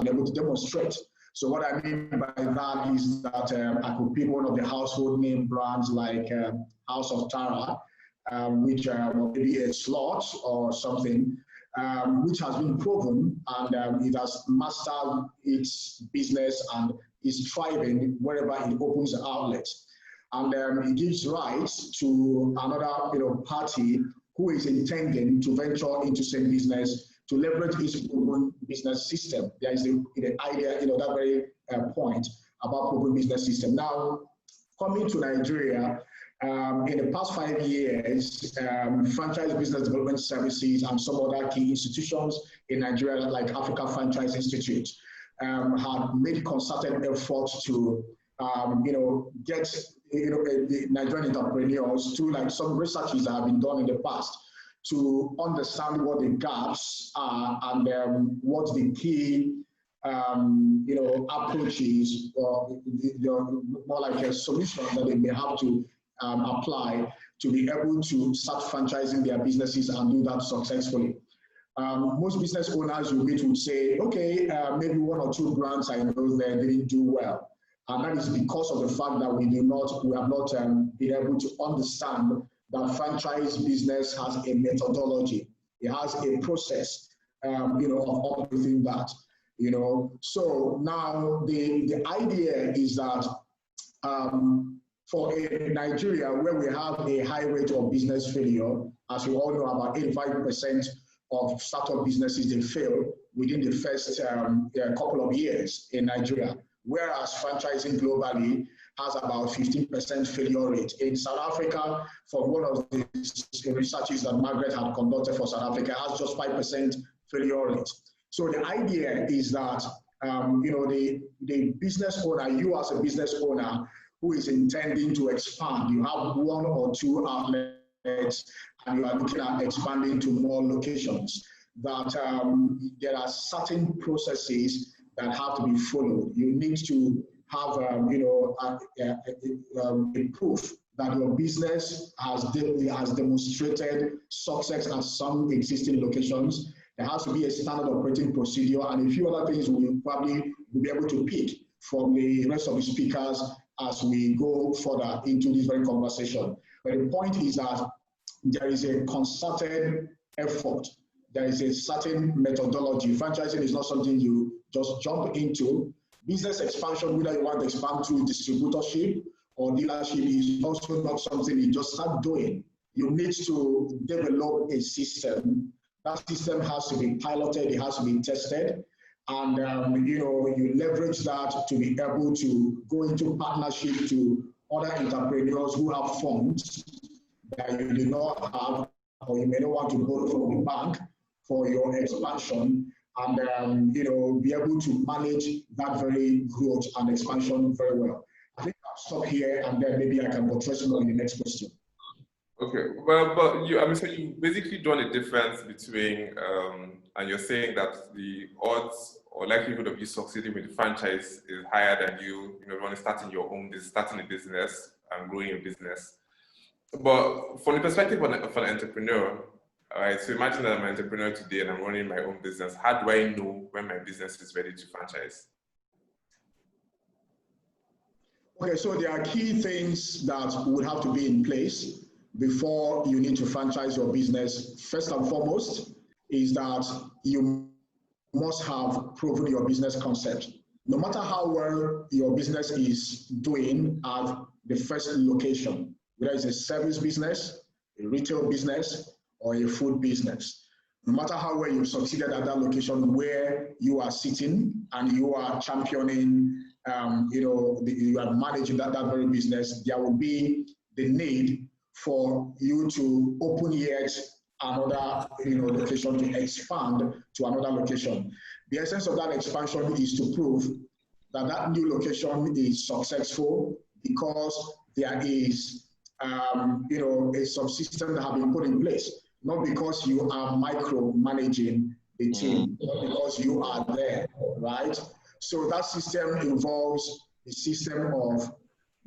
to be able to demonstrate. So what I mean by that is that I could pick one of the household name brands like House of Tara, which maybe a slot or something, which has been proven, and it has mastered its business and is thriving wherever it opens outlets. And it gives rise to another party who is intending to venture into same business to leverage its proven business system. There is the idea, that very point about proven business system. Now, coming to Nigeria, in the past 5 years, franchise business development services and some other key institutions in Nigeria, like Africa Franchise Institute, have made concerted efforts to, get the Nigerian entrepreneurs to, like some researches that have been done in the past, to understand what the gaps are and what the key approaches or more like a solution that they may have to apply to be able to start franchising their businesses and do that successfully. Most business owners you meet would say, okay, maybe 1 or 2 brands I know they didn't do well. And that is because of the fact that we have not been able to understand that franchise business has a methodology. It has a process, of operating that, So now the idea is that for Nigeria, where we have a high rate of business failure, as we all know, about 85% of startup businesses, they fail within the first couple of years in Nigeria, whereas franchising globally has about 15% failure rate. In South Africa, from one of the researches that Margaret had conducted for South Africa, has just 5% failure rate. So the idea is that, the business owner, you as a business owner who is intending to expand, you have 1 or 2 outlets and you are looking at expanding to more locations, that there are certain processes that have to be followed. You need to have, a proof that your business has demonstrated success at some existing locations. There has to be a standard operating procedure and a few other things we will probably be able to pick from the rest of the speakers as we go further into this very conversation. But the point is that there is a concerted effort. There is a certain methodology. Franchising is not something you just jump into. Business expansion, whether you want to expand through distributorship or dealership, is also not something you just start doing. You need to develop a system. That system has to be piloted, it has to be tested, and you leverage that to be able to go into partnership to other entrepreneurs who have funds that you do not have, or you may not want to borrow from the bank for your expansion, and be able to manage that very growth and expansion very well. I think I'll stop here, and then maybe I can buttress more in the next question. Okay, well, but so you basically drawn a difference between, and you're saying that the odds or likelihood of you succeeding with the franchise is higher than you want to start in your own business, starting a business and growing your business. But from the perspective of an entrepreneur, all right, so imagine that I'm an entrepreneur today and I'm running my own business. How do I know when my business is ready to franchise? Okay, so there are key things that would have to be in place before you need to franchise your business. First and foremost is that you must have proven your business concept. No matter how well your business is doing at the first location, whether it's a service business, a retail business, or a food business, no matter how well you've succeeded at that location where you are sitting and you are championing, you are managing that very business, there will be the need for you to open yet another location, to expand to another location. The essence of that expansion is to prove that that new location is successful because there is a subsystem that have been put in place, not because you are micromanaging the team, not because you are there, right? So that system involves the system of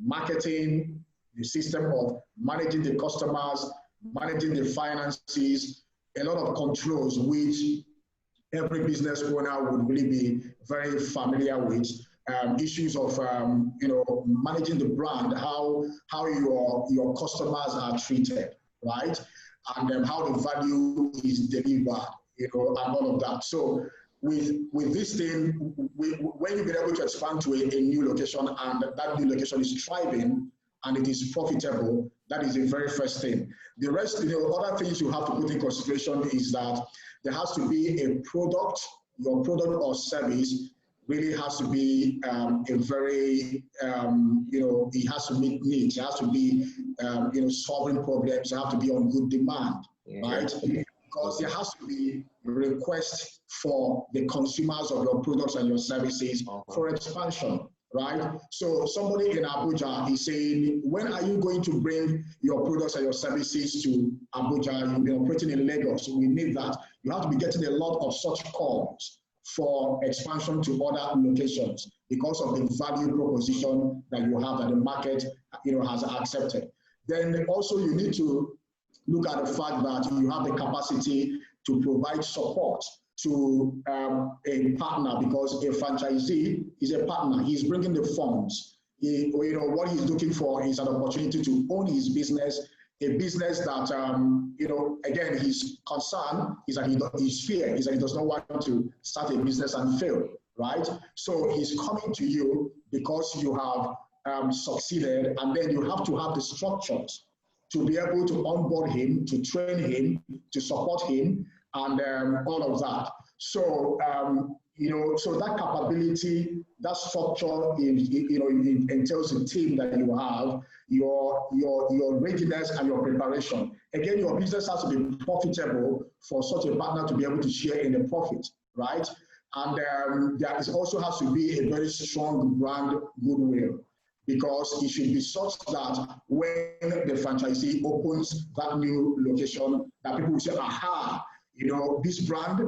marketing, the system of managing the customers, managing the finances, a lot of controls which every business owner would really be very familiar with. Issues of managing the brand, how your customers are treated, right, and how the value is delivered, and all of that. So with this thing, when you've been able to expand to a new location and that new location is thriving and it is profitable, that is the very first thing. The rest, other things you have to put in consideration is that there has to be a product, your product or service really has to be a very, it has to meet needs. It has to be, solving problems. It has to be on good demand, right? Because there has to be a request for the consumers of your products and your services for expansion, right? So somebody in Abuja is saying, when are you going to bring your products and your services to Abuja? You've been operating in Lagos. So we need that. You have to be getting a lot of such calls for expansion to other locations because of the value proposition that you have that the market has accepted. Then also you need to look at the fact that you have the capacity to provide support to a partner, because a franchisee is a partner. He's bringing the funds. What he's looking for is an opportunity to own his business, a business that, again, his concern is that his fear is that he does not want to start a business and fail, right? So he's coming to you because you have succeeded, and then you have to have the structures to be able to onboard him, to train him, to support him, and all of that. So, so that capability, that structure, it entails the team that you have, your readiness and your preparation. Again, your business has to be profitable for such a partner to be able to share in the profit, right? And there also has to be a very strong brand goodwill, because it should be such that when the franchisee opens that new location, that people will say, aha, this brand,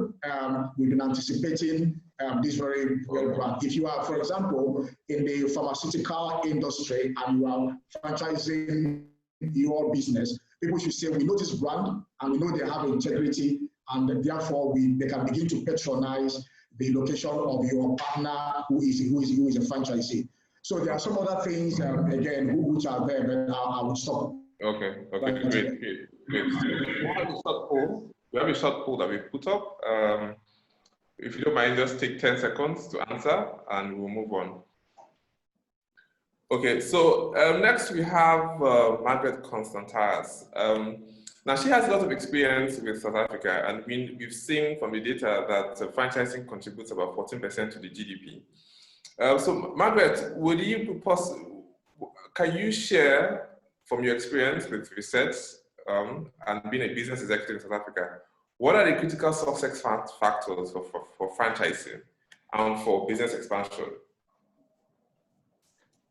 we've been anticipating this very brand. If you are, for example, in the pharmaceutical industry and you are franchising your business, people should say, we know this brand and we know they have integrity, and therefore they can begin to patronize the location of your partner who is a franchisee. So there are some other things, again, which are there, but I will stop. Okay, great. We have a short poll that we put up. If you don't mind, just take 10 seconds to answer and we'll move on. Okay, so next we have Margaret Constantias. Now she has a lot of experience with South Africa, and we've seen from the data that franchising contributes about 14% to the GDP. So Margaret, can you share from your experience with research and being a business executive in South Africa, what are the critical success factors for franchising and for business expansion?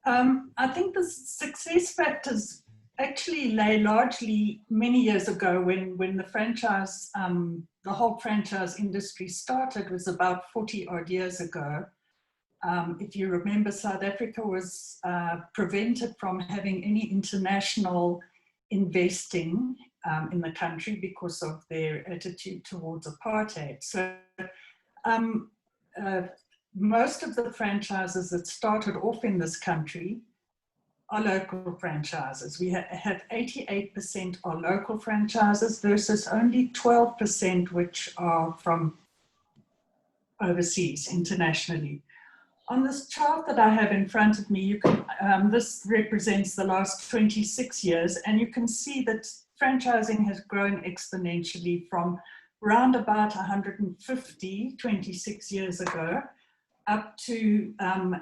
I think the success factors actually lay largely many years ago when the franchise, the whole franchise industry started, was about 40 odd years ago. If you remember, South Africa was prevented from having any international investing in the country because of their attitude towards apartheid. So most of the franchises that started off in this country are local franchises. We have 88% are local franchises versus only 12% which are from overseas, internationally. On this chart that I have in front of me, you can, this represents the last 26 years, and you can see that franchising has grown exponentially from around about 150 26 years ago up to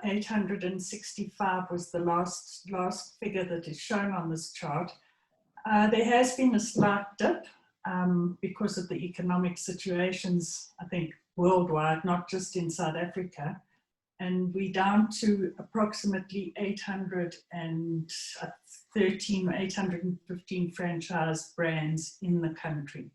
865 was the last figure that is shown on this chart. There has been a slight dip because of the economic situations, I think, worldwide, not just in South Africa. And we're down to approximately 813 or 815 franchise brands in the country.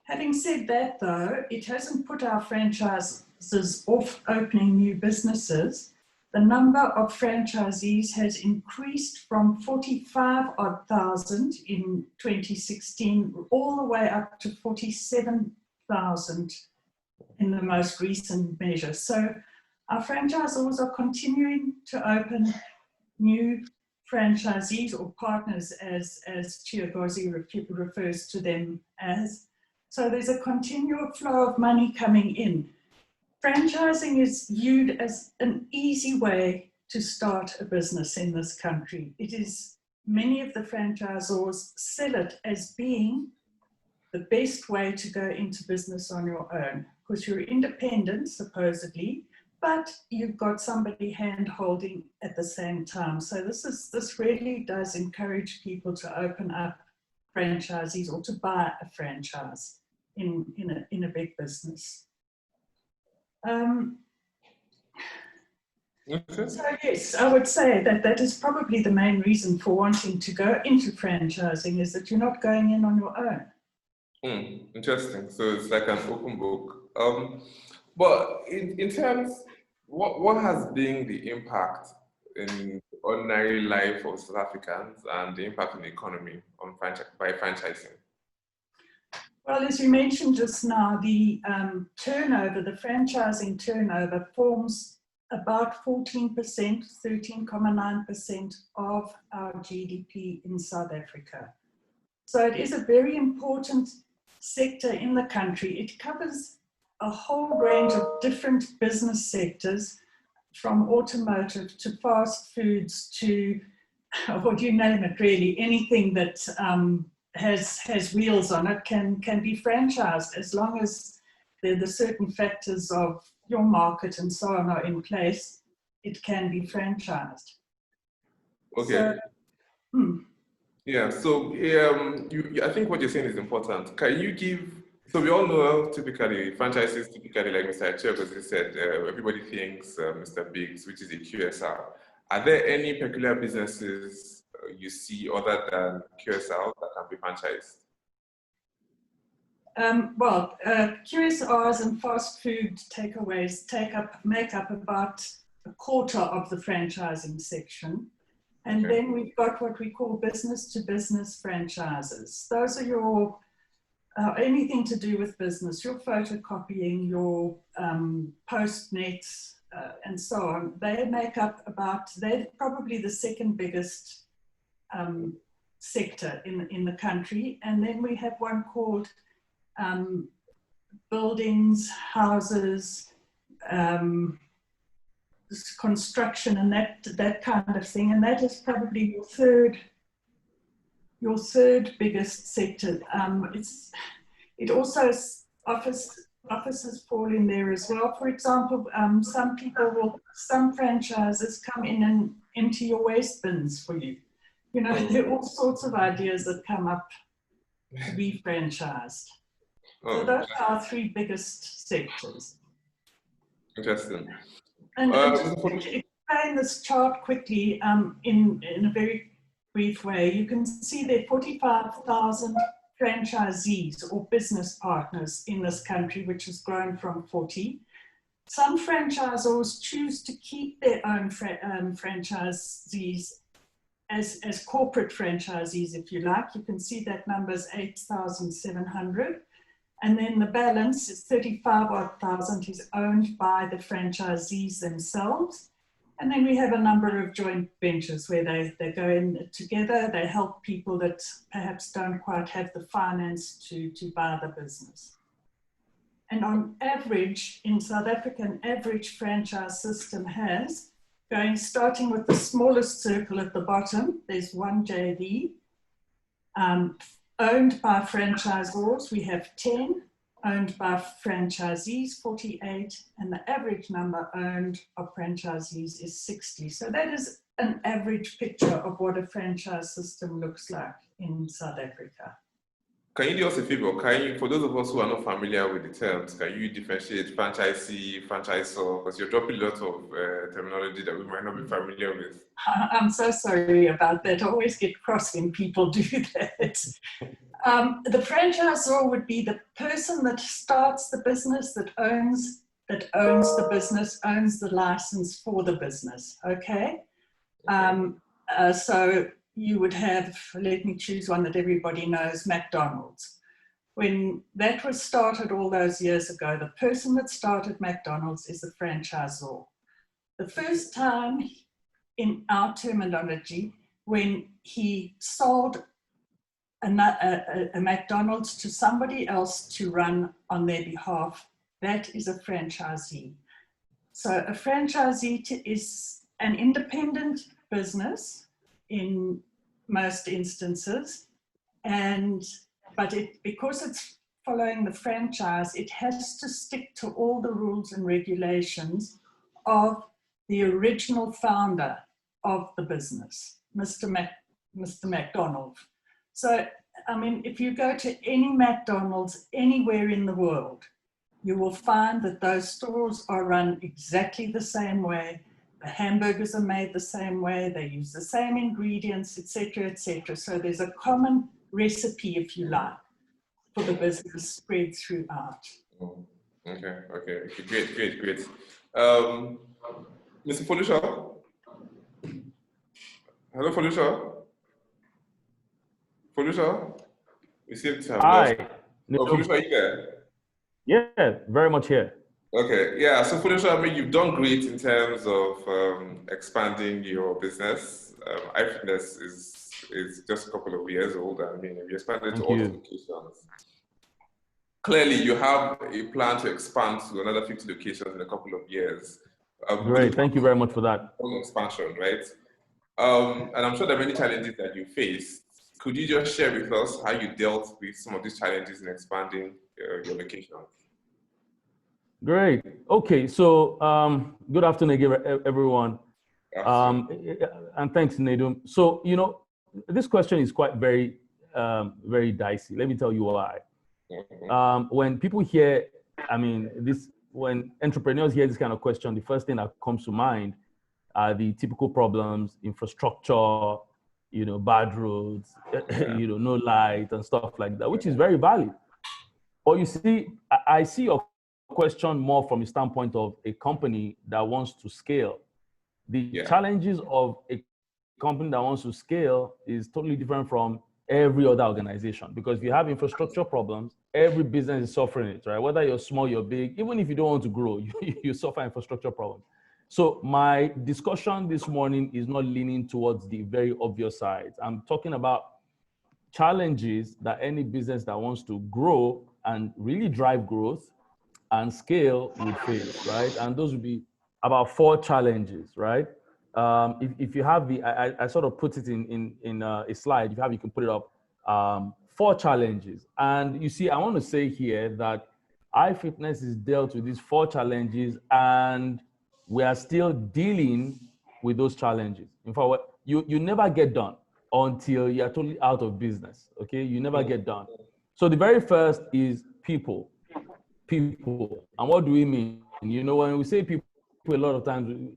Having said that, though, it hasn't put our franchises off opening new businesses. The number of franchisees has increased from 45,000 in 2016 all the way up to 47,000 in the most recent measure. So our franchisors are continuing to open new franchisees or partners, as Chiagozi refers to them as. So there's a continual flow of money coming in. Franchising is viewed as an easy way to start a business in this country. It is, many of the franchisors sell it as being the best way to go into business on your own, because you're independent, supposedly, but you've got somebody hand-holding at the same time. So this really does encourage people to open up franchisees or to buy a franchise in a big business. So yes, I would say that is probably the main reason for wanting to go into franchising, is that you're not going in on your own. Interesting. So it's like an open book. But in terms, what has been the impact in ordinary life of South Africans and the impact on the economy on by franchising? Well, as you mentioned just now, the turnover, the franchising turnover forms about 14%, 13.9% of our GDP in South Africa. So it is a very important sector in the country. It covers a whole range of different business sectors, from automotive to fast foods to, what you name it really, anything that has wheels on it can be franchised, as long as the certain factors of your market and so on are in place. It can be franchised. Okay. So, Yeah, so I think what you're saying is important. Can you give, so we all know typically, franchises typically, like Mr. Chiagozi said, everybody thinks Mr. Biggs, which is a QSR. Are there any peculiar businesses you see other than QSR that can be franchised? Well, QSRs and fast food takeaways make up about a quarter of the franchising section. And then we've got what we call business-to-business franchises. Those are your, anything to do with business, your photocopying, your postnets, and so on. They make up about, they're probably the second biggest sector in the country. And then we have one called buildings, houses, construction, and that kind of thing, and that is probably your third biggest sector. It also offices fall in there as well. For example, some franchises come in and empty your waste bins for you. You know, there are all sorts of ideas that come up to be franchised. So those are our three biggest sectors. Interesting. And just to explain this chart quickly in a very brief way, you can see there are 45,000 franchisees or business partners in this country, which has grown from 40. Some franchisors choose to keep their own franchisees as corporate franchisees, if you like. You can see that number is 8,700. And then the balance is 35,000 is owned by the franchisees themselves. And then we have a number of joint ventures where they go in together. They help people that perhaps don't quite have the finance to buy the business. And on average, in South Africa, an average franchise system has, starting with the smallest circle at the bottom, there's one JV. Owned by franchisors, we have 10. Owned by franchisees, 48. And the average number owned of franchisees is 60. So that is an average picture of what a franchise system looks like in South Africa. Can you do us a favor? For those of us who are not familiar with the terms, can you differentiate franchisee, franchisor? Because you're dropping a lot of terminology that we might not be familiar with. I'm so sorry about that. I always get cross when people do that. The franchisor would be the person that starts the business, that owns the business, owns the license for the business, okay? So you would have, let me choose one that everybody knows, McDonald's. when that was started all those years ago, the person that started McDonald's is a franchisor. The first time in our terminology, when he sold a McDonald's to somebody else to run on their behalf, that is a franchisee. So a franchisee is an independent business in most instances, but because it's following the franchise, it has to stick to all the rules and regulations of the original founder of the business, Mr. McDonald. So, I mean, if you go to any McDonald's anywhere in the world, you will find that those stores are run exactly the same way. The hamburgers are made the same way. They use the same ingredients, etc., etc. So there's a common recipe, if you like, for the business spread throughout. Okay, great. Mr. Felicia? Hello, Felicia? Felicia? We seem to have Hi. lost. Felicia, are you there? Yeah, very much here. Okay, yeah. So Felicia, I mean, you've done great in terms of expanding your business. iFitness is just a couple of years old. I mean, if you expanded to all the locations, clearly you have a plan to expand to another 50 locations in a couple of years. Great, thank you very much for that. Expansion, right? And I'm sure there are many challenges that you faced. Could you just share with us how you dealt with some of these challenges in expanding your location? Great. Okay, so good afternoon, everyone. And thanks, Chinedum. So, you know, this question is quite very dicey. Let me tell you why. When people hear, I mean, when entrepreneurs hear this kind of question, the first thing that comes to mind are the typical problems: infrastructure, you know, bad roads, you know, no light and stuff like that, which is very valid. But you see, I see your question more from a standpoint of a company that wants to scale. The challenges of a company that wants to scale is totally different from every other organization, because if you have infrastructure problems, every business is suffering it, right? Whether you're small, you're big, even if you don't want to grow, you suffer infrastructure problems. So my discussion this morning is not leaning towards the very obvious sides. I'm talking about challenges that any business that wants to grow and really drive growth and scale would face, right? And those would be about 4 challenges, right? If you have I sort of put it in a slide. If you have, you can put it up. 4 challenges. And you see, I want to say here that iFitness is dealt with these 4 challenges, and we are still dealing with those challenges. In fact, you never get done until you're totally out of business, okay? You never get done. So the very first is people. And what do we mean? You know, when we say people, a lot of times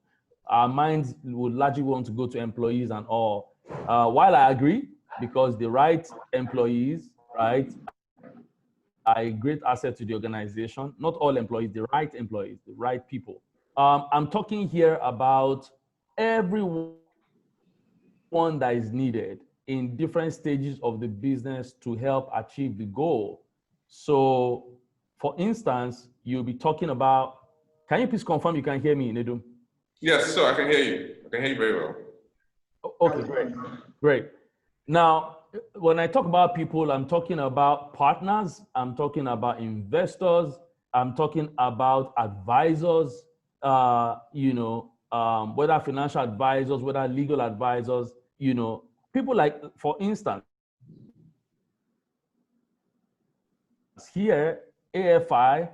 our minds would largely want to go to employees and all. While I agree, because the right employees, right, are a great asset to the organization. Not all employees, the right employees, the right people. I'm talking here about everyone that is needed in different stages of the business to help achieve the goal. So, for instance, you'll be talking about, can you please confirm you can hear me, Chinedum? Yes, sir, I can hear you. I can hear you very well. Okay, great. Now, when I talk about people, I'm talking about partners, I'm talking about investors, I'm talking about advisors, you know, whether financial advisors, whether legal advisors, you know, people like, for instance, here, AFI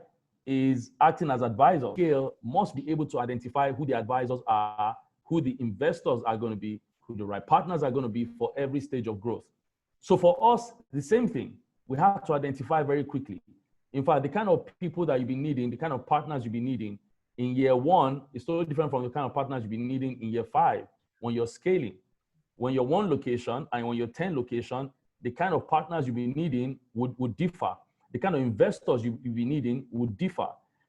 is acting as advisor. Scale must be able to identify who the advisors are, who the investors are going to be, who the right partners are going to be for every stage of growth. So for us, the same thing. We have to identify very quickly. In fact, the kind of people that you'll be needing, the kind of partners you'll be needing in year 1 is totally different from the kind of partners you'll be needing in year 5 when you're scaling. When you're 1 location and when you're 10 location, the kind of partners you'll be needing would differ. The kind of investors you'll be needing would differ.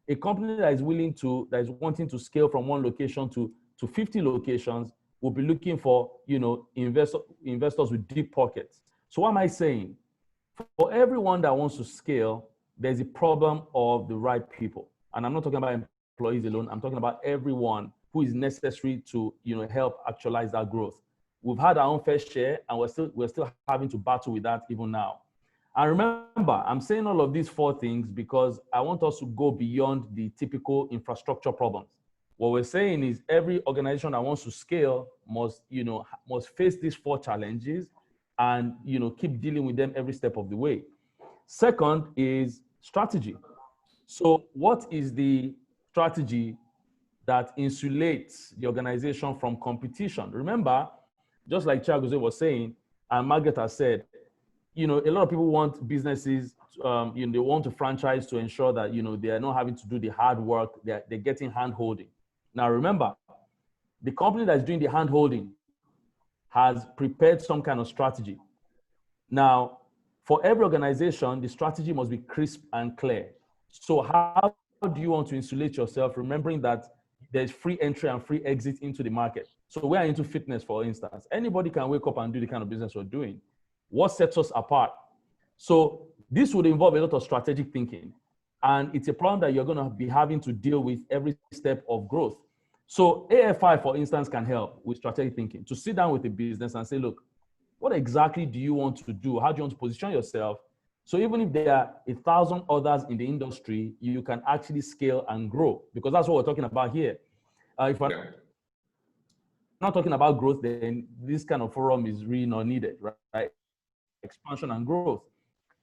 A company that is wanting to scale from 1 location to 50 locations will be looking for, you know, investors with deep pockets. So what am I saying? For everyone that wants to scale, there's a problem of the right people. And I'm not talking about employees alone. I'm talking about everyone who is necessary to, help actualize that growth. We've had our own fair share, and we're still having to battle with that even now. And remember, I'm saying all of these 4 things because I want us to go beyond the typical infrastructure problems. What we're saying is every organization that wants to scale must face these 4 challenges and, keep dealing with them every step of the way. Second is strategy. So what is the strategy that insulates the organization from competition? Remember, just like Chiagozie was saying, and Margaret has said, a lot of people want businesses, they want to franchise to ensure that, they are not having to do the hard work, they're getting hand-holding. Now, remember, the company that's doing the hand-holding has prepared some kind of strategy. Now, for every organization, the strategy must be crisp and clear. So how do you want to insulate yourself, remembering that there's free entry and free exit into the market? So we are into fitness, for instance. Anybody can wake up and do the kind of business we're doing. What sets us apart? So this would involve a lot of strategic thinking. And it's a problem that you're going to be having to deal with every step of growth. So AFI, for instance, can help with strategic thinking, to sit down with a business and say, look, what exactly do you want to do? How do you want to position yourself? So even if there are 1,000 others in the industry, you can actually scale and grow, because that's what we're talking about here. If we're not talking about growth, then this kind of forum is really not needed, right? Expansion and growth.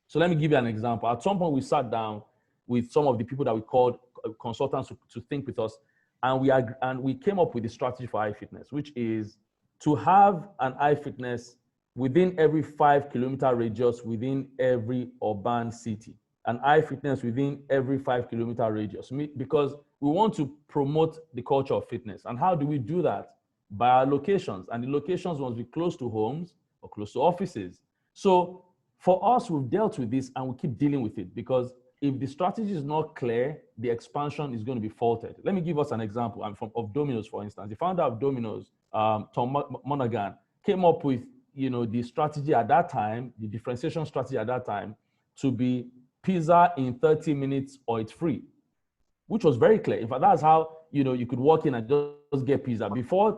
So let me give you an example. At some point, we sat down with some of the people that we called consultants to think with us, and we came up with a strategy for iFitness, which is to have an iFitness within every 5-kilometer radius within every urban city, an iFitness within every 5-kilometer radius, because we want to promote the culture of fitness. And how do we do that? By our locations, and the locations must be close to homes or close to offices. So for us, we've dealt with this and we keep dealing with it, because if the strategy is not clear, the expansion is going to be faulted. Let me give us an example. Of Domino's, for instance. The founder of Domino's, Tom Monaghan, came up with the strategy at that time, the differentiation strategy at that time, to be pizza in 30 minutes or it's free, which was very clear. In fact, that's how you could walk in and just get pizza. Before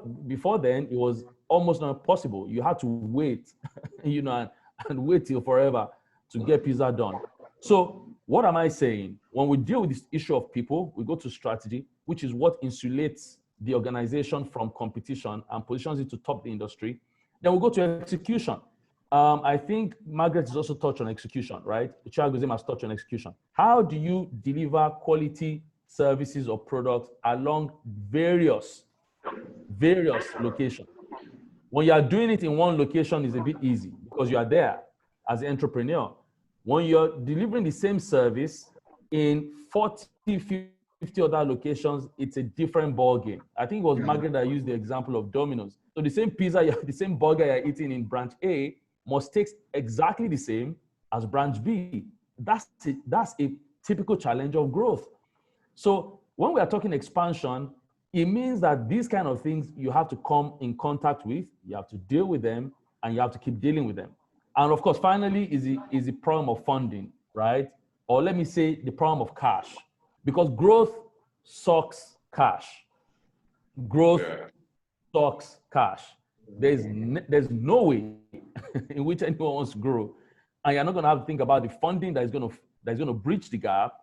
then, it was almost not possible. You had to wait, and wait till forever to get pizza done. So what am I saying? When we deal with this issue of people, we go to strategy, which is what insulates the organization from competition and positions it to top the industry. Then we go to execution. I think Margaret has also touched on execution, right? Chiagozie has touched on execution. How do you deliver quality services or products along various locations? When you are doing it in one location, it's a bit easy because you are there as an entrepreneur. When you're delivering the same service in 40, 50 other locations, it's a different ball game. I think it was Margaret that used the example of Domino's. So the same pizza, the same burger you're eating in branch A must taste exactly the same as branch B. That's a typical challenge of growth. So when we are talking expansion, it means that these kind of things you have to come in contact with, you have to deal with them, and you have to keep dealing with them. And of course, finally, is the problem of funding, right? Or let me say the problem of cash, because growth sucks cash. Growth sucks cash. There's no way in which anyone wants to grow, and you're not going to have to think about the funding that's going to bridge the gap,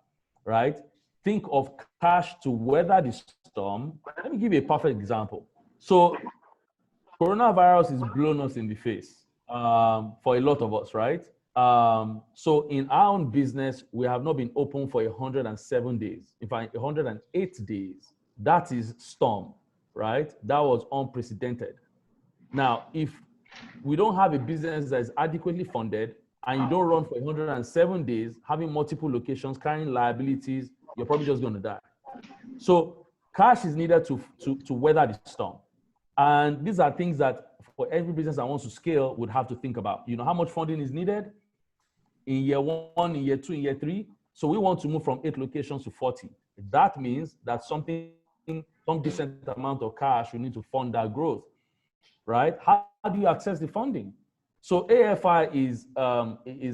right? Think of cash to weather the storm. Let me give you a perfect example. So coronavirus has blown us in the face for a lot of us, right? So in our own business, we have not been open for 107 days. In fact, 108 days. That is storm, right? That was unprecedented. Now, if we don't have a business that is adequately funded and you don't run for 107 days, having multiple locations, carrying liabilities, you're probably just going to die. So cash is needed to weather the storm. And these are things that for every business that wants to scale would have to think about. You know how much funding is needed in year 1, in year 2, in year 3. So we want to move from 8 locations to 40. That means that some decent amount of cash we need to fund that growth, right? How do you access the funding? So AFI is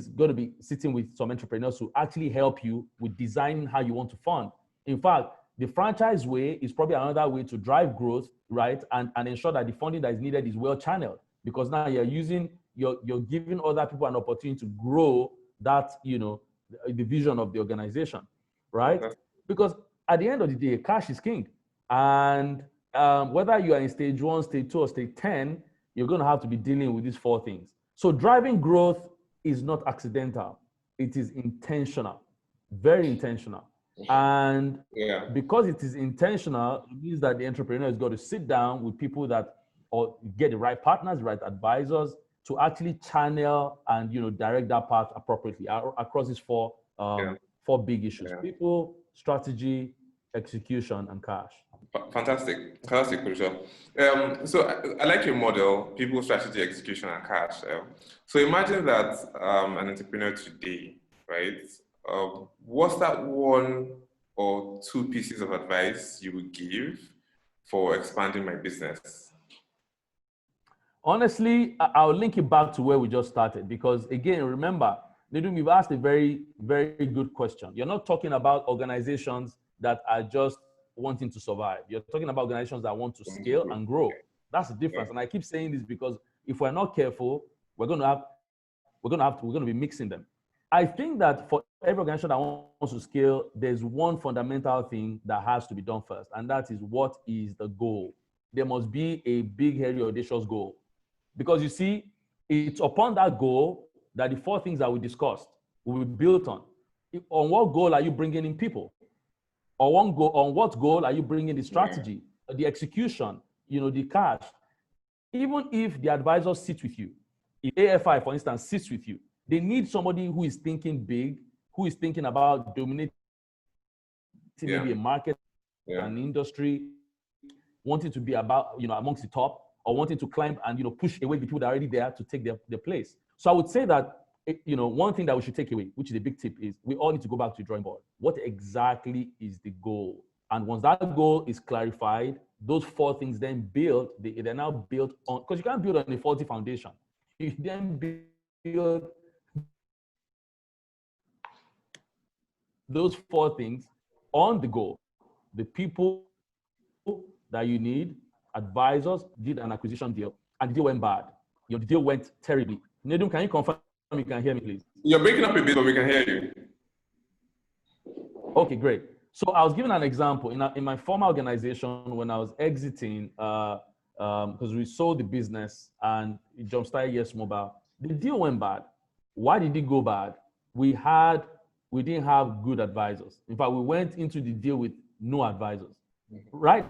going to be sitting with some entrepreneurs to actually help you with designing how you want to fund. In fact, the franchise way is probably another way to drive growth, right? And ensure that the funding that is needed is well channeled, because now you're giving other people an opportunity to grow that, the vision of the organization, right? Because at the end of the day, cash is king. And whether you are in stage 1, stage 2, or stage 10, you're going to have to be dealing with these 4 things. So driving growth is not accidental. It is intentional, very intentional. And because it is intentional, it means that the entrepreneur has got to sit down with people or get the right partners, the right advisors to actually channel and, direct that path appropriately across these 4 big issues: people, strategy, execution, and cash. Fantastic, Producer. So I like your model: people, strategy, execution, and cash. So imagine that an entrepreneur today, right? What's that 1 or 2 pieces of advice you would give for expanding my business? Honestly, I'll link it back to where we just started, because again, remember, Nedum, you've asked a very, very good question. You're not talking about organizations that are just wanting to survive. You're talking about organizations that want to scale and grow. That's the difference. And I keep saying this because if we're not careful, we're going to be mixing them. I think that for every organization that wants to scale, there's one fundamental thing that has to be done first, and that is, what is the goal? There must be a big, hairy, audacious goal. Because you see, it's upon that goal that the 4 things that we discussed will be built on. On what goal are you bringing in people? On what goal are you bringing the strategy, the execution, the cash? Even if the advisors sit with you, if AFI, for instance, sits with you, they need somebody who is thinking big, who is thinking about dominating maybe a market, an industry, wanting to be about, amongst the top, or wanting to climb and, push away the people that are already there to take their place. So I would say that, one thing that we should take away, which is a big tip, is we all need to go back to the drawing board. What exactly is the goal? And once that goal is clarified, those 4 things then they're now built on, because you can't build on a faulty foundation. You then build those 4 things on the goal: the people that you need, advisors, did an acquisition deal, and the deal went bad. The deal went terribly. Nedum, can you confirm you can hear me, please? You're breaking up a bit, but we can hear you. Okay, great. So I was giving an example. In my former organization, when I was exiting, because we sold the business and it jumpstarted Yes Mobile, the deal went bad. Why did it go bad? We didn't have good advisors. In fact, we went into the deal with no advisors. Right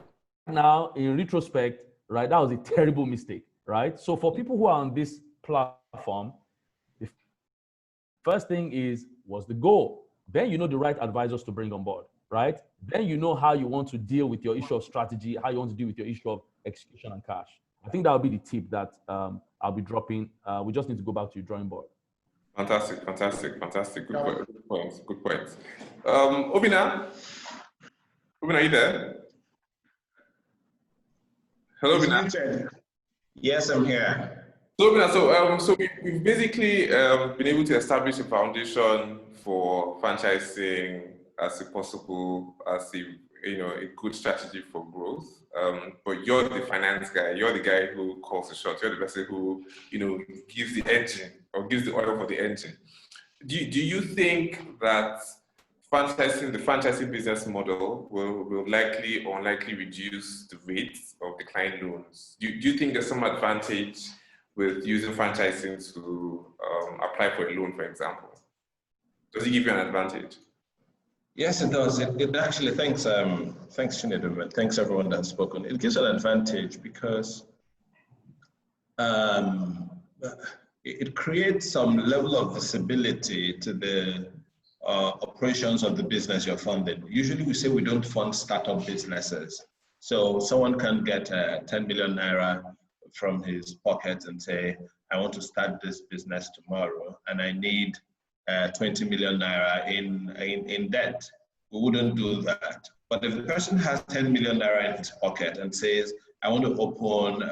now, in retrospect, right, that was a terrible mistake, right? So for people who are on this platform, the first thing was the goal. Then you know the right advisors to bring on board, right? Then you know how you want to deal with your issue of strategy, how you want to deal with your issue of execution and cash. I think that will be the tip that I'll be dropping. We just need to go back to your drawing board. Fantastic. Good point. Obina, are you there? Hello, Obina. Yes, I'm here. So, Obina, so we've basically been able to establish a foundation for franchising as a good strategy for growth. But you're the finance guy. You're the guy who calls the shots. You're the person who, gives the engine or gives the oil for the engine. Do you think that the franchising business model will likely or unlikely reduce the rates of declined loans? Do you think there's some advantage with using franchising to apply for a loan, for example? Does it give you an advantage? Yes, it does. It actually, thanks Chinedum, and thanks everyone that's spoken. It gives an advantage because it creates some level of visibility to the operations of the business you're funding. Usually we say we don't fund startup businesses. So someone can get 10 million naira from his pocket and say, I want to start this business tomorrow and I need 20 million naira in debt. We wouldn't do that. But if the person has 10 million naira in his pocket and says, I want to open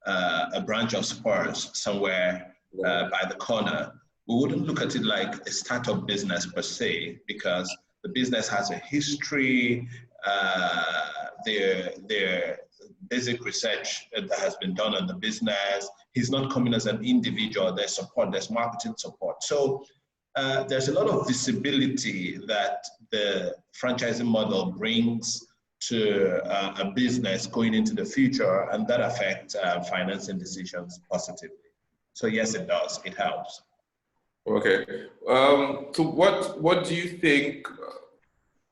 a branch of Spurs somewhere by the corner, we wouldn't look at it like a startup business per se, because the business has a history, their basic research that has been done on the business. He's not coming as an individual. There's support, there's marketing support. So there's a lot of visibility that the franchising model brings to a business going into the future, and that affects financing decisions positively. So yes, it does. It helps. Okay. So what do you think?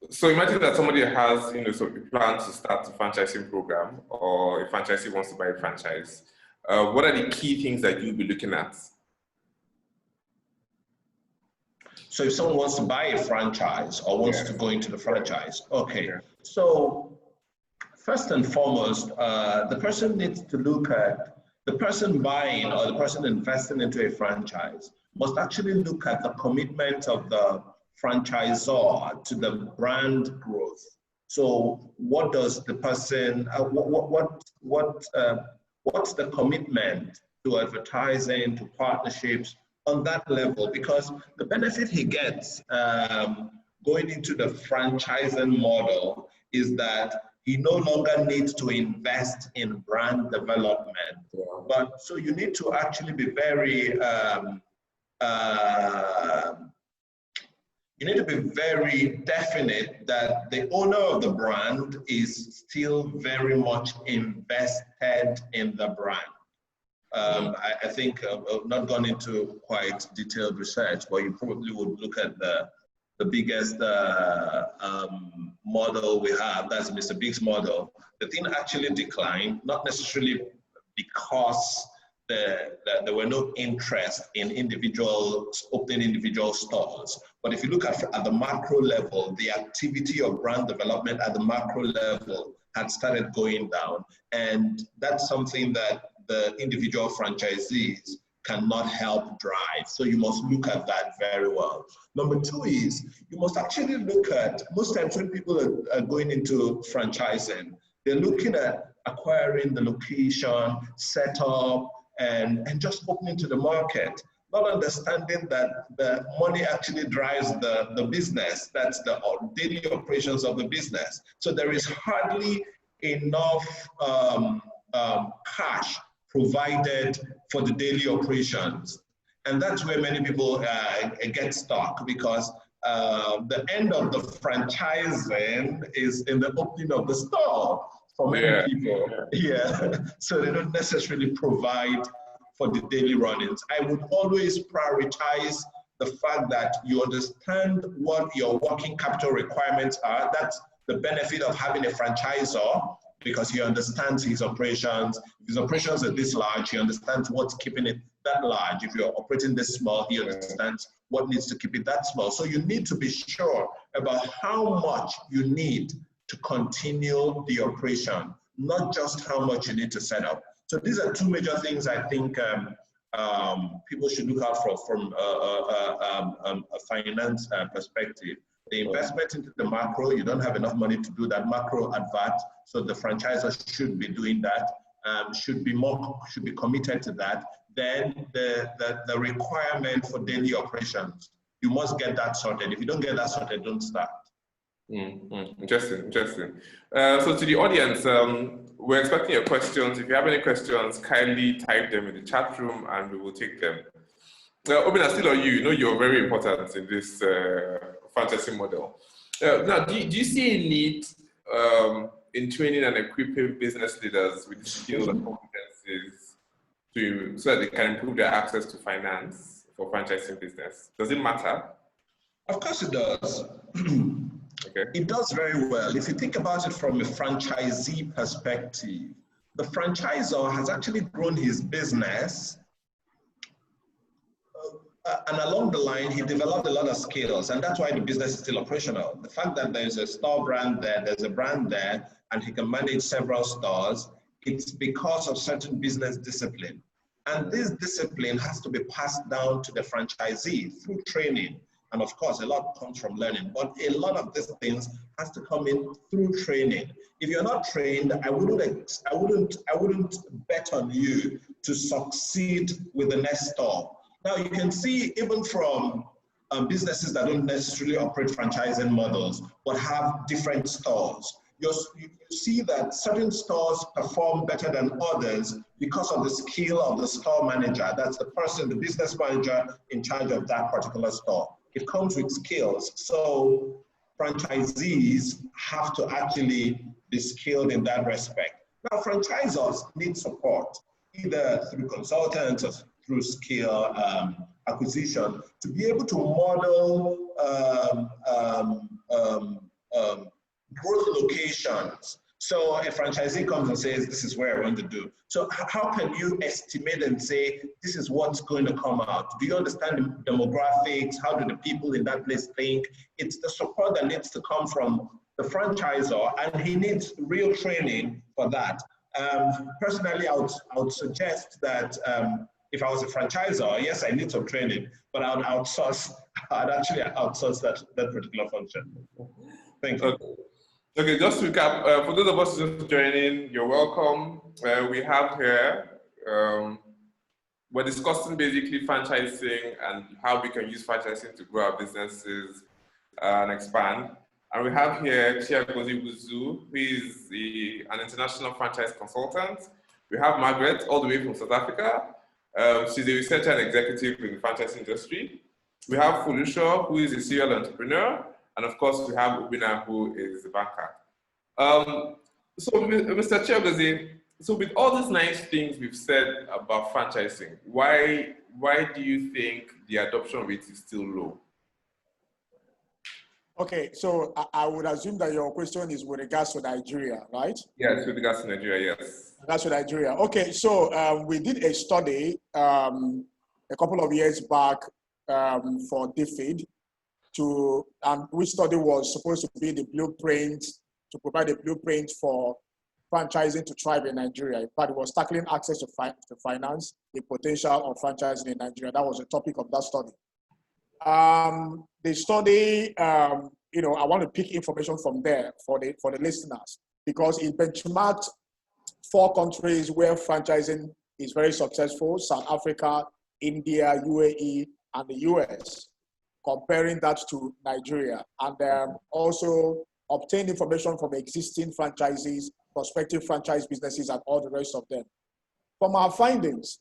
So imagine that somebody has, so a plan to start a franchising program, or a franchisee wants to buy a franchise. What are the key things that you'll be looking at? So if someone wants to buy a franchise or wants to go into the franchise, okay. So first and foremost, the person needs to look at, the person buying or the person investing into a franchise must actually look at the commitment of the franchisor to the brand growth. So what does the person, what's the commitment to advertising, to partnerships on that level? Because the benefit he gets going into the franchising model is that he no longer needs to invest in brand development. But so you need to actually be very, you need to be very definite that the owner of the brand is still very much invested in the brand. I think I've not gone into quite detailed research, but you probably would look at the biggest model we have, that's Mr. Big's model. The thing actually declined, not necessarily because there were no interest in opening individual stores. But if you look at the macro level, the activity of brand development at the macro level had started going down. And that's something that the individual franchisees cannot help drive. So you must look at that very well. Number two is, you must actually look at, most times when people are going into franchising, they're looking at acquiring the location, setup, and just opening to the market, not understanding that the money actually drives the business. That's the daily operations of the business. So there is hardly enough cash provided for the daily operations. And that's where many people get stuck, because the end of the franchising is in the opening of the store for many people. So they don't necessarily provide for the daily runnings. I would always prioritize the fact that you understand what your working capital requirements are. That's the benefit of having a franchisor, because he understands his operations. If his operations are this large, he understands what's keeping it that large. If you're operating this small, he understands what needs to keep it that small. So you need to be sure about how much you need to continue the operation, not just how much you need to set up. So these are two major things I think people should look out for from a finance perspective. The investment into the macro, you don't have enough money to do that macro advert, so the franchisor should be doing that, should be committed to that. Then the requirement for daily operations, you must get that sorted. If you don't get that sorted, don't start. Interesting. So to the audience, we're expecting your questions. If you have any questions, kindly type them in the chat room and we will take them. Obina, still on you. You know you're very important in this franchising model. Now, do you see a need in training and equipping business leaders with the skills and competencies so that they can improve their access to finance for franchising business? Does it matter? Of course it does. Okay. It does very well. If you think about it from a franchisee perspective, the franchisor has actually grown his business, and along the line, he developed a lot of skills, and that's why the business is still operational. The fact that there's a store brand there, there's a brand there, and he can manage several stores, it's because of certain business discipline. And this discipline has to be passed down to the franchisee through training. And of course, a lot comes from learning, but a lot of these things has to come in through training. If you're not trained, I wouldn't bet on you to succeed with the next store. Now you can see even from businesses that don't necessarily operate franchising models, but have different stores. You see that certain stores perform better than others because of the skill of the store manager. That's the person, the business manager in charge of that particular store. It comes with skills. So franchisees have to actually be skilled in that respect. Now, franchisors need support, either through consultants or through skill acquisition, to be able to model growth locations. So a franchisee comes and says, this is where I want to do. So how can you estimate and say, this is what's going to come out? Do you understand the demographics? How do the people in that place think? It's the support that needs to come from the franchisor, and he needs real training for that. Personally, I would suggest that if I was a franchisor, yes, I need some training, but I'd actually outsource that particular function. Thank you. Okay, just to recap, for those of us just joining, you're welcome. We have here, we're discussing basically franchising and how we can use franchising to grow our businesses and expand. And we have here Chinedum Ewuzie, who is an international franchise consultant. We have Margaret, all the way from South Africa. She's a researcher and executive in the franchise industry. We have Fulusho, who is a serial entrepreneur. And of course, we have Ubina, who is a banker. So, Mr. Ewuzie, so with all these nice things we've said about franchising, why do you think the adoption rate is still low? Okay, so I would assume that your question is with regards to Nigeria, right? Yes, with regards to Nigeria, yes. That's to Nigeria. Okay, so we did a study a couple of years back for DFID, which study was supposed to be the blueprint, to provide a blueprint for franchising to thrive in Nigeria. But it was tackling access to finance, the potential of franchising in Nigeria. That was the topic of that study. The study, I want to pick information from there for the listeners, because it benchmarked 4 countries where franchising is very successful: South Africa, India, UAE, and the US, comparing that to Nigeria, and also obtained information from existing franchisees, prospective franchise businesses, and all the rest of them. From our findings,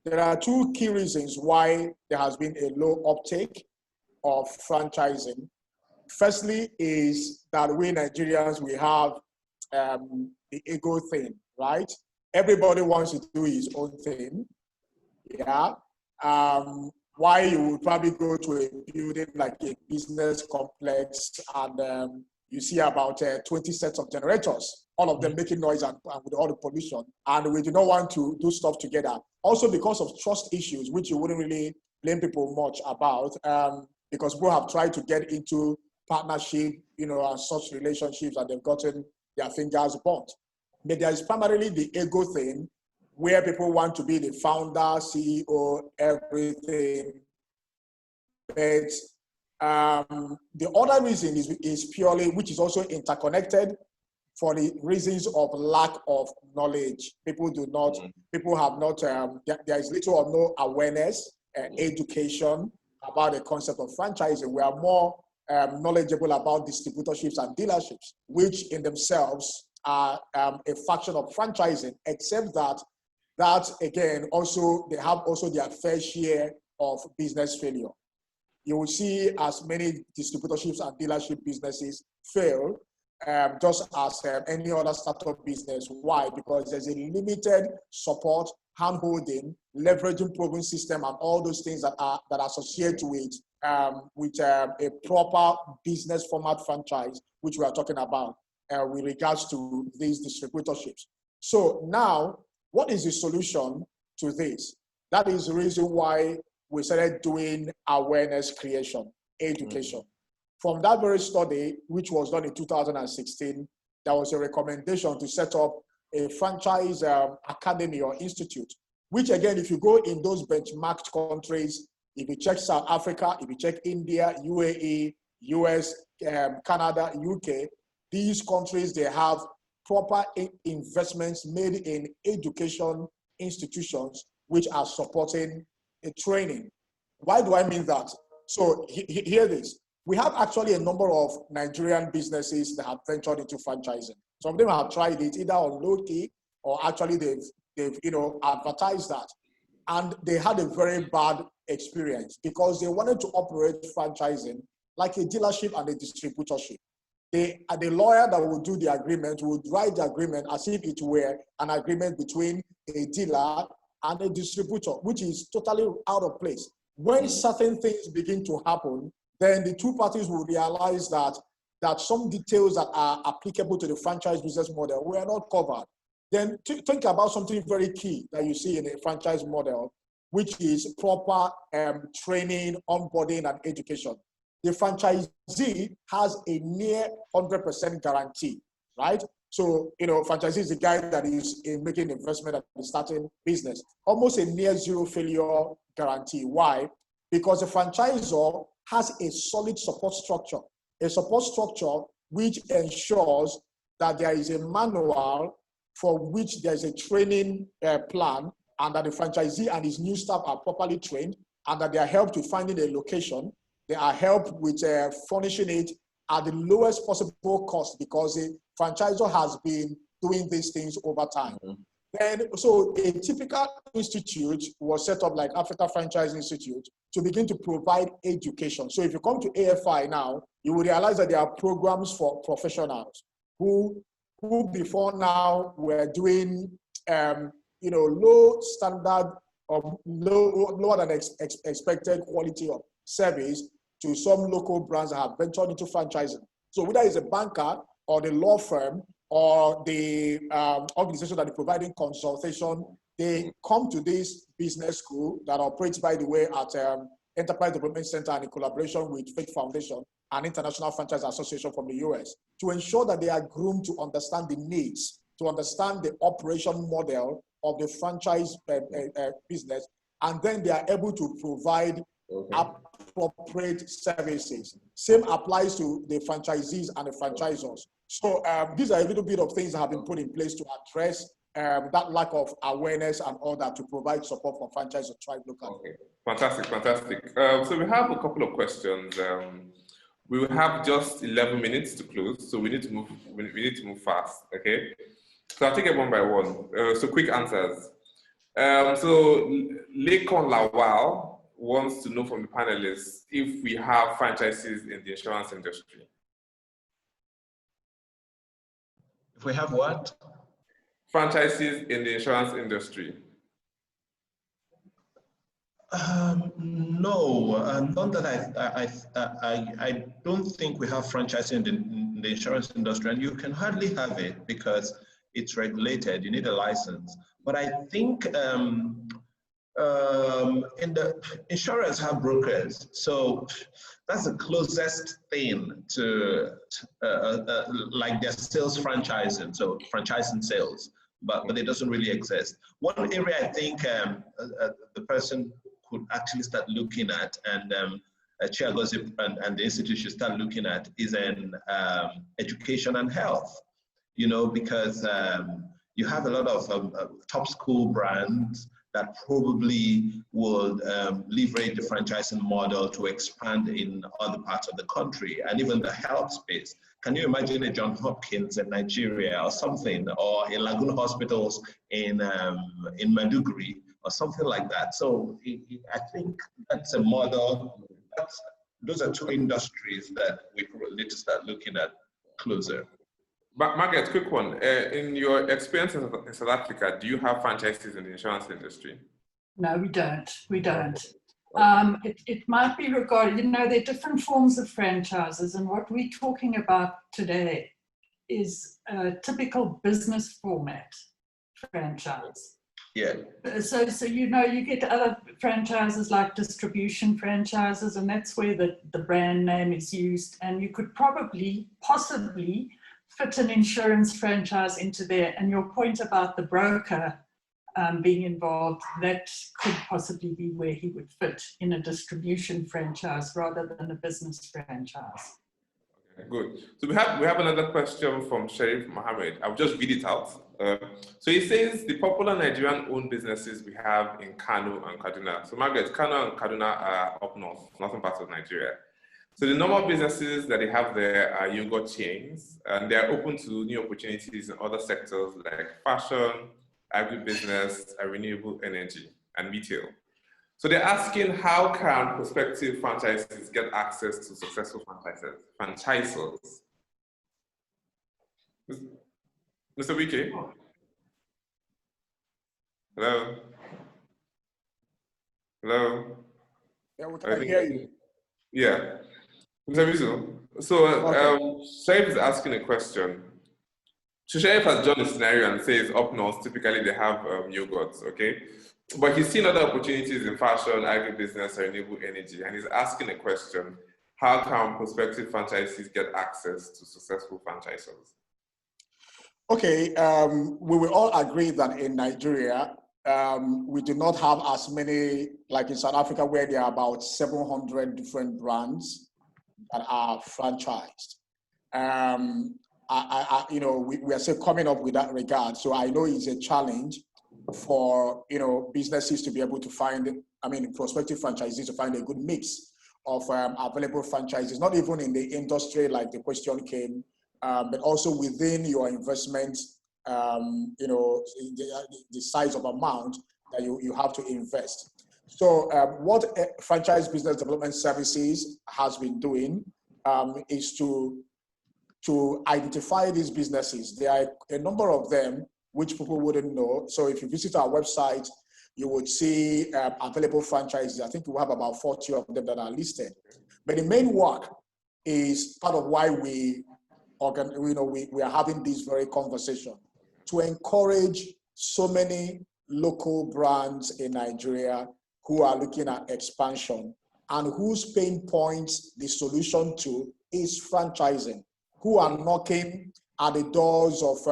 there are 2 key reasons why there has been a low uptake of franchising. Firstly is that we Nigerians, we have the ego thing, right? Everybody wants to do his own thing, yeah. Why you would probably go to a building like a business complex and you see about 20 sets of generators, all of them making noise and with all the pollution, and we do not want to do stuff together. Also because of trust issues, which you wouldn't really blame people much about, because people have tried to get into partnership, and such relationships, and they've gotten their fingers burnt. But there is primarily the ego thing, where people want to be the founder, CEO, everything. But the other reason is purely, which is also interconnected, for the reasons of lack of knowledge. People have not, there is little or no awareness and education about the concept of franchising. We are more knowledgeable about distributorships and dealerships, which in themselves are a fraction of franchising, except that again, also, they have also their fair share of business failure. You will see as many distributorships and dealership businesses fail, just as any other startup business. Why? Because there's a limited support, hand-holding, leveraging proven system, and all those things that are associated with a proper business format franchise, which we are talking about with regards to these distributorships. So now, what is the solution to this? That is the reason why we started doing awareness creation, education. From that very study, which was done in 2016, there was a recommendation to set up a franchise academy or institute, which again, if you go in those benchmarked countries, If you check South Africa, if you check India, UAE, US, Canada, UK, these countries, they have proper investments made in education institutions which are supporting a training. Why do I mean that? So hear this. We have actually a number of Nigerian businesses that have ventured into franchising. Some of them have tried it either on low key or actually they've advertised that. And they had a very bad experience because they wanted to operate franchising like a dealership and a distributorship. The lawyer that would do the agreement would write the agreement as if it were an agreement between a dealer and a distributor, which is totally out of place. When certain things begin to happen, then the two parties will realize that some details that are applicable to the franchise business model were not covered. Then think about something very key that you see in a franchise model, which is proper training, onboarding, and education. The franchisee has a near 100% guarantee, right? So, franchisee is the guy that is making investment at the starting business. Almost a near zero failure guarantee. Why? Because the franchisor has a solid support structure which ensures that there is a manual for which there is a training plan, and that the franchisee and his new staff are properly trained, and that they are helped with finding a location. They are helped with furnishing it at the lowest possible cost because the franchisor has been doing these things over time. Then, so a typical institute was set up like Africa Franchise Institute to begin to provide education. So if you come to AFI now, you will realize that there are programs for professionals who before now were doing, low standard or lower than expected quality of service to some local brands that have ventured into franchising. So whether it's a banker or the law firm or the organization that is providing consultation, they come to this business school that operates, by the way, at Enterprise Development Center and in collaboration with Faith Foundation and International Franchise Association from the US, to ensure that they are groomed to understand the needs, to understand the operation model of the franchise business, and then they are able to provide appropriate services. Same applies to the franchisees and the franchisors. So these are a little bit of things that have been put in place to address that lack of awareness and all that, to provide support for franchise or tribe locally. Okay, fantastic. So we have a couple of questions. We will have just 11 minutes to close, so we need to move. We need to move fast. Okay, so I'll take it one by one. So quick answers. So Lekon Lawal wants to know from the panelists if we have franchises in the insurance industry. If we have what? Franchises in the insurance industry. No, not that I don't think we have franchising in the insurance industry, and you can hardly have it because it's regulated. You need a license. But I think in the insurers have brokers, so that's the closest thing to like their sales franchising, so franchising sales, but it doesn't really exist. One area I think the person could actually start looking at, and Chair Gossip and the institute should start looking at, is in education and health. Because you have a lot of top school brands that probably would leverage the franchising model to expand in other parts of the country, and even the health space. Can you imagine a Johns Hopkins in Nigeria or something, or a Lagoon Hospitals in Maiduguri or something like that? So I think that's a model. Those are two industries that we probably need to start looking at closer. But Margaret, quick one. In your experience in South Africa, do you have franchises in the insurance industry? No, we don't. We don't. It might be regarded, there are different forms of franchises, and what we're talking about today is a typical business format franchise. Yeah. So you get other franchises like distribution franchises, and that's where the brand name is used, and you could possibly fit an insurance franchise into there. And your point about the broker, being involved, that could possibly be where he would fit, in a distribution franchise rather than a business franchise. Okay, good. So we have another question from Sharif Mohammed. I'll just read it out. So he says the popular Nigerian-owned businesses we have in Kano and Kaduna. So Margaret, Kano and Kaduna are up north, northern part of Nigeria. So the normal businesses that they have there are yogurt chains, and they are open to new opportunities in other sectors like fashion, agribusiness, and renewable energy, and retail. So they're asking, how can prospective franchisees get access to successful franchisors? Mr. Wike? Hello? Hello? Yeah, we can hear you. Yeah. Mr. Wizu, so Sharif is asking a question. So Sharif has drawn a scenario and says up north, typically they have yogurts, okay? But he's seen other opportunities in fashion, agribusiness, and renewable energy, and he's asking a question: how can prospective franchisees get access to successful franchisors? Okay, we will all agree that in Nigeria, we do not have as many, like in South Africa, where there are about 700 different brands that are franchised. We are still coming up with that regard. So I know it's a challenge for, businesses to be able to find, prospective franchisees to find a good mix of available franchises, not even in the industry like the question came, but also within your investment, the size of amount that you have to invest. So what Franchise Business Development Services has been doing is to identify these businesses. There are a number of them which people wouldn't know. So if you visit our website, you would see available franchises. I think we have about 40 of them that are listed. But the main work is part of why we are having this very conversation, to encourage so many local brands in Nigeria who are looking at expansion and whose pain points the solution to is franchising, who are knocking at the doors of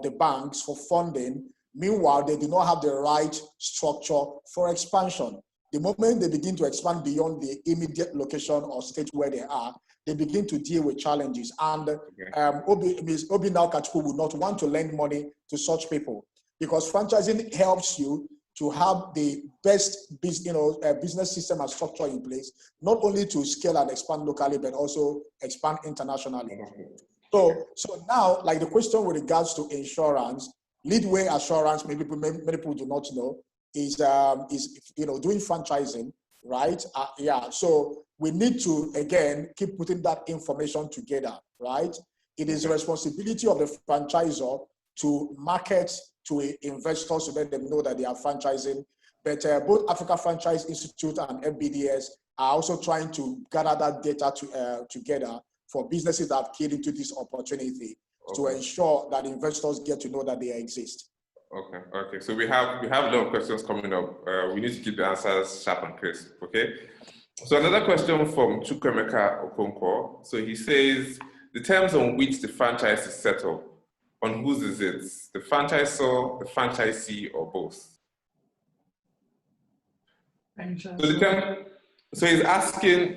the banks for funding. Meanwhile, they do not have the right structure for expansion. The moment they begin to expand beyond the immediate location or state where they are, they begin to deal with challenges. And Ms. Obi Naukachukwu would not want to lend money to such people, because franchising helps you to have the best business system and structure in place, not only to scale and expand locally, but also expand internationally. So now, like the question with regards to insurance, Leadway Assurance, many people do not know, is doing franchising, right? So we need to, again, keep putting that information together, right? It is the responsibility of the franchisor to market to investors to let them know that they are franchising. But both Africa Franchise Institute and FBDS are also trying to gather that data together for businesses that have keyed into this opportunity to ensure that investors get to know that they exist. Okay. So we have a lot of questions coming up. We need to keep the answers sharp and crisp. Okay. So another question from Chukwemeka Okonkwo. So he says, the terms on which the franchise is set up, on whose is it? The franchisor, the franchisee, or both? So he's asking,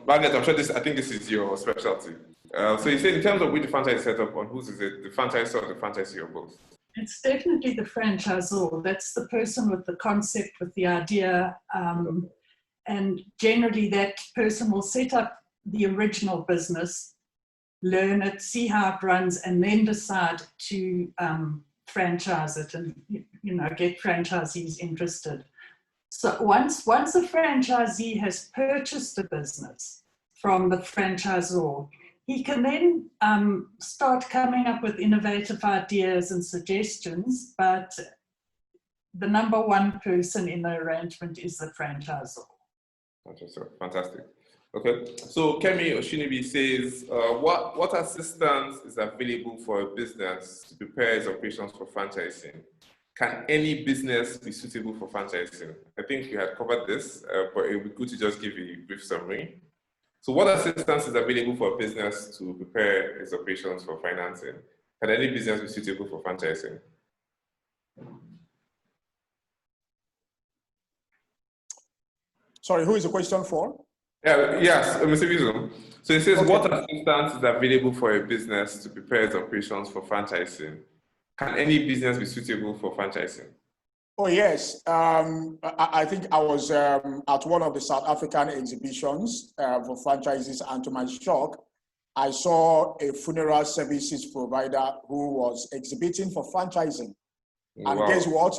Margaret, I'm sure I think this is your specialty. So he's saying, in terms of which the franchise is set up, on whose is it? The franchisor, the franchisee, or both? It's definitely the franchisor. That's the person with the concept, with the idea. And generally that person will set up the original business, learn it, see how it runs, and then decide to franchise it and get franchisees interested. So once a franchisee has purchased a business from the franchisor, he can then start coming up with innovative ideas and suggestions, but the number one person in the arrangement is the franchisor. Fantastic. Okay, so Kemi Oshinibi says, what assistance is available for a business to prepare its operations for franchising? Can any business be suitable for franchising? I think we had covered this, but it would be good to just give a brief summary. So what assistance is available for a business to prepare its operations for financing? Can any business be suitable for franchising? Sorry, who is the question for? Yes, Mr. Ewuzie. So it says, Okay. what assistance is available for a business to prepare its operations for franchising? Can any business be suitable for franchising? Oh, yes. I think I was at one of the South African exhibitions for franchises, and to my shock, I saw a funeral services provider who was exhibiting for franchising. And Wow. guess what?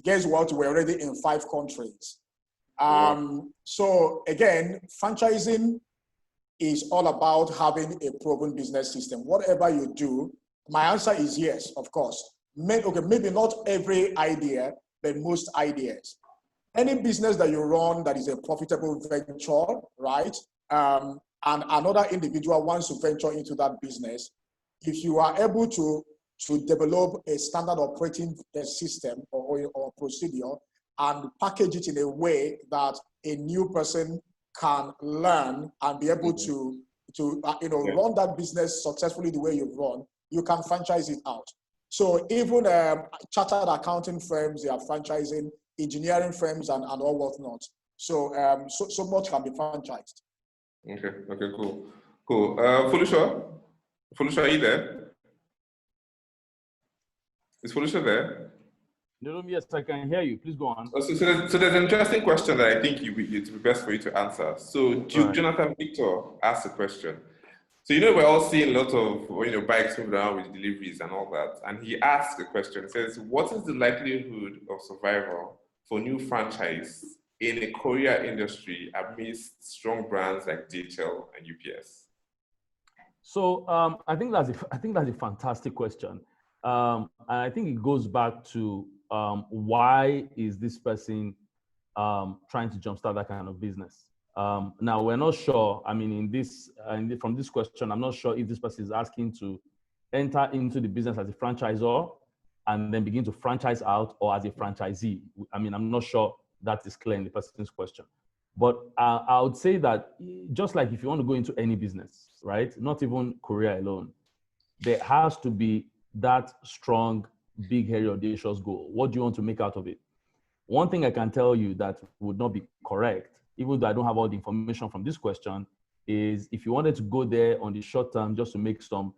Guess what? We're already in 5 countries. Wow. So again, franchising is all about having a proven business system. Whatever you do, my answer is yes, of course. Maybe not every idea, but most ideas. Any business that you run that is a profitable venture, right? And another individual wants to venture into that business, if you are able to develop a standard operating system or procedure and package it in a way that a new person can learn and be able to run that business successfully the way you've run, you can franchise it out. So even chartered accounting firms, they are franchising, engineering firms and all whatnot. So so much can be franchised. Okay, cool. Felicia, are you there? Is Felicia there? No, yes, I can hear you. Please go on. So there's an interesting question that I think it would be best for you to answer. So Jonathan Victor asked a question. So, we're all seeing a lot of, bikes moving around with deliveries and all that. And he asked a question, he says, what is the likelihood of survival for new franchise in a courier industry amidst strong brands like DHL and UPS? So I think that's a fantastic question. And I think it goes back to why is this person trying to jumpstart that kind of business? Now, we're not sure. I mean, from this question, I'm not sure if this person is asking to enter into the business as a franchisor and then begin to franchise out, or as a franchisee. I mean, I'm not sure that is clear in the person's question. But I would say that just like if you want to go into any business, right, not even courier alone, there has to be that strong, big, hairy, audacious goal. What do you want to make out of it? One thing I can tell you that would not be correct, even though I don't have all the information from this question, is if you wanted to go there on the short term just to make some,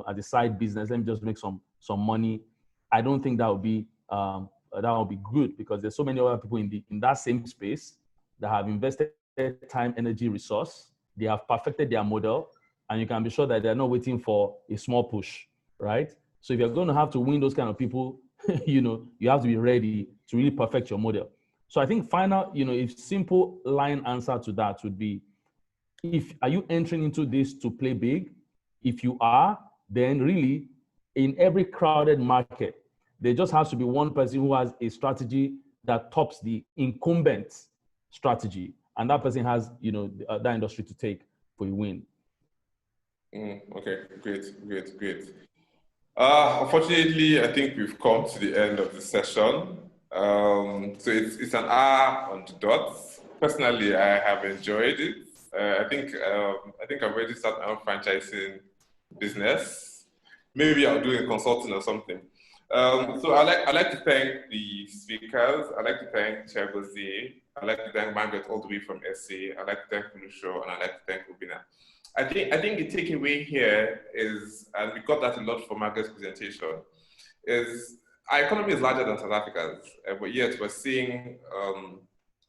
as a side business, let me just make some money, I don't think that would be good, because there's so many other people in that same space that have invested time, energy, resource. They have perfected their model, and you can be sure that they're not waiting for a small push, right? So if you're going to have to win those kind of people, you have to be ready to really perfect your model. So I think if simple line answer to that would be, are you entering into this to play big? If you are, then really in every crowded market, there just has to be one person who has a strategy that tops the incumbent strategy. And that person has, that industry to take for a win. Okay, great. Unfortunately, I think we've come to the end of the session. So it's an hour on the dot. Personally, I have enjoyed it. I think I've already started my own franchising business. Maybe I'll do a consulting or something. So I'd like to thank the speakers. I'd like to thank Chair Ewuzie. I'd like to thank Margaret all the way from SA. I'd like to thank Felicia, and I'd like to thank Obina. I think the takeaway here is, and we got that a lot from Margaret's presentation, is our economy is larger than South Africa's, but yet we're seeing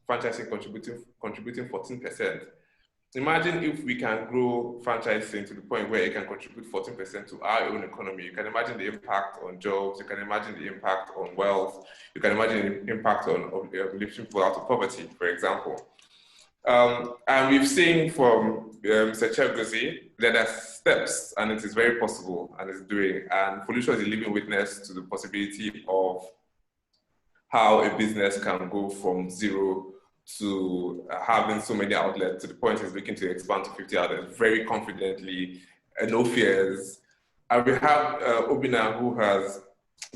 franchising contributing 14%. Imagine if we can grow franchising to the point where it can contribute 14% to our own economy. You can imagine the impact on jobs, you can imagine the impact on wealth, you can imagine the impact on lifting people out of poverty, for example. And we've seen from Mr. Ewuzie that there are steps, and it is very possible, and it's doing. And Felicia is a living witness to the possibility of how a business can go from zero to having so many outlets, to the point he's looking to expand to 50 outlets very confidently, no fears. And we have Obina, who has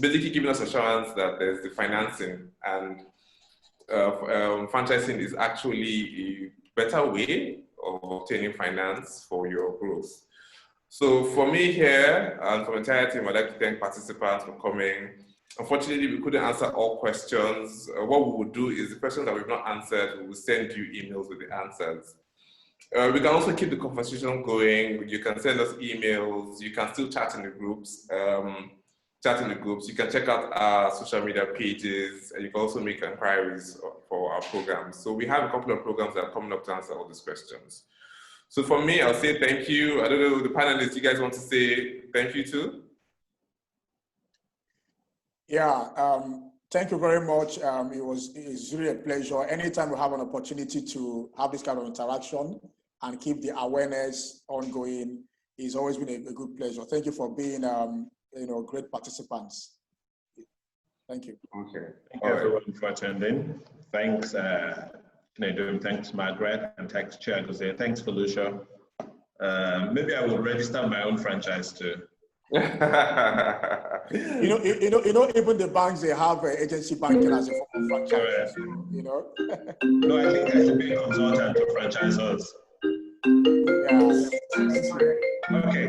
basically given us assurance that there's the financing, and franchising is actually a better way of obtaining finance for your growth. So for me here, and for the entire team, I'd like to thank participants for coming. Unfortunately, we couldn't answer all questions. What we will do is the questions that we've not answered, we will send you emails with the answers. We can also keep the conversation going. You can send us emails. You can still chat in the groups. You can check out our social media pages, and you can also make inquiries for our programs. So we have a couple of programs that are coming up to answer all these questions. So for me, I'll say thank you. I don't know, the panelists, you guys want to say thank you too? Yeah, thank you very much. It's really a pleasure. Anytime we have an opportunity to have this kind of interaction and keep the awareness ongoing, it's always been a good pleasure. Thank you for being, great participants. Thank you. Okay. Thank you everyone for attending. Thanks, Chinedum. Thanks, Margaret, and thanks, Chair Ewuzie. Thanks, Felicia. Maybe I will register my own franchise too. Even the banks, they have agency banking as a form of franchise. No, I think I should be a consultant to franchisors. Yeah. Okay.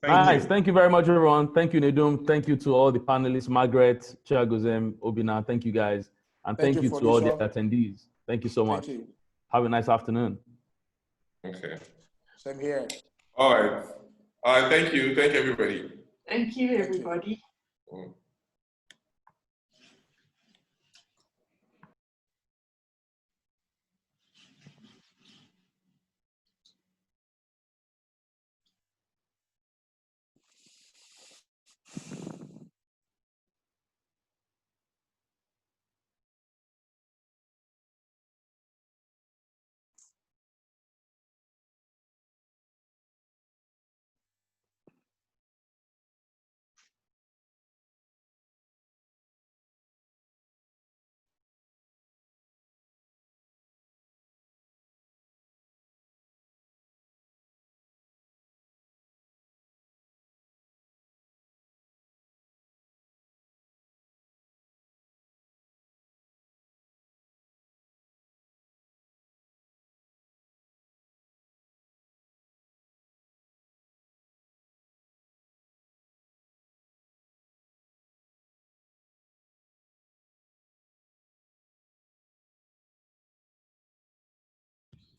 Nice. Thank you very much, everyone. Thank you, Chinedum. Thank you to all the panelists, Margaret, Chair Ewuzie, Obina. Thank you, guys. And thank you to all the attendees. Thank you so much. You. Have a nice afternoon. Okay. Same here. All right. Thank you. Thank you, everybody. Thank you, everybody.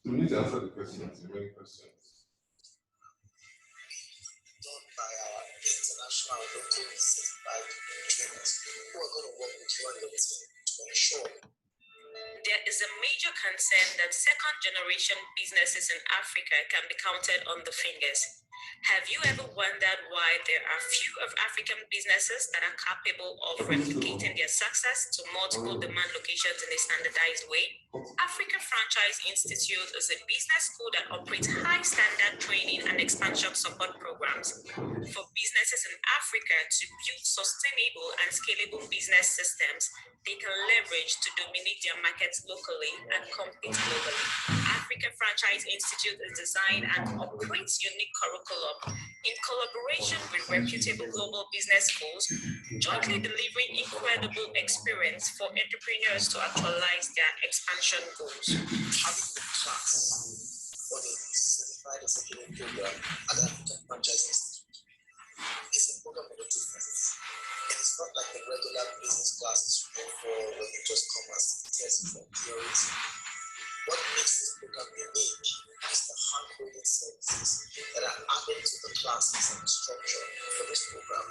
So we need to answer the questions, the many questions. Done by our international local certified trainers who are going to work with you and your team to ensure. There is a major concern that second-generation businesses in Africa can be counted on the fingers. Have you ever wondered why there are few of African businesses that are capable of replicating their success to multiple demand locations in a standardized way? Africa Franchise Institute is a business school that operates high standard training and expansion support programs for businesses in Africa to build sustainable and scalable business systems they can leverage to dominate their markets locally and compete globally. Africa Franchise Institute is designed and operates unique curriculum in collaboration with reputable global business schools, jointly delivering incredible experience for entrepreneurs to actualize their expansion goals. Having the class for the certified executive program at the African Franchise Institute is a program with a difference. It is not like the regular business classes you go for when you just come as tests from theories. What makes this program unique is the hand-holding services that are added to the classes and structure for this program,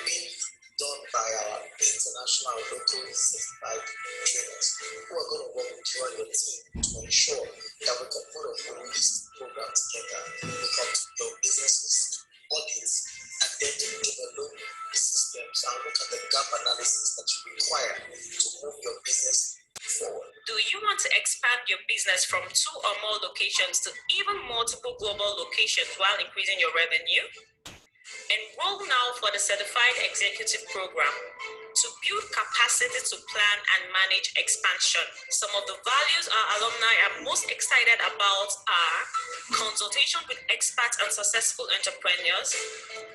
being done by our international local certified trainers who are going to work with you and your team to ensure that we can put a holistic program together, look up to your business's audits, and then to develop the systems and look at the gap analysis that you require to move your business forward. Do you want to expand your business from 2 or more locations to even multiple global locations while increasing your revenue? Enroll now for the Certified Executive Program to build capacity to plan and manage expansion. Some of the values our alumni are most excited about are consultation with experts and successful entrepreneurs,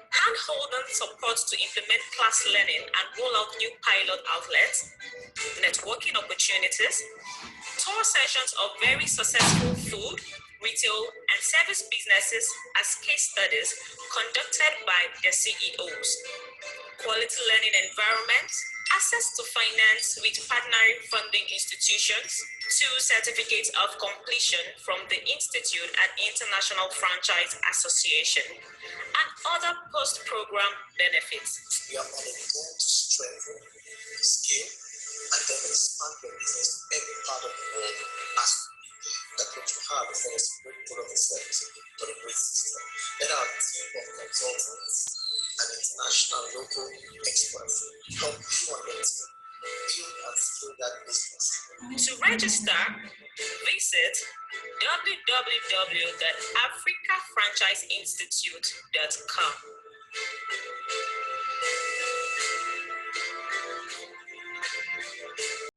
hand-holding support to implement class learning and roll out new pilot outlets, networking opportunities, tour sessions of very successful food, retail, and service businesses as case studies conducted by their CEOs. quality learning environment, access to finance with partnering funding institutions, 2 certificates of completion from the Institute and International Franchise Association, and other post-program benefits. We are on a goal to strengthen, scale, and then expand your business to every part of the world as that what you have is a great product or service for a great system. Let our team of consultants and international local experts help you on your team build and scale that business. To register, visit www.africafranchiseinstitute.com.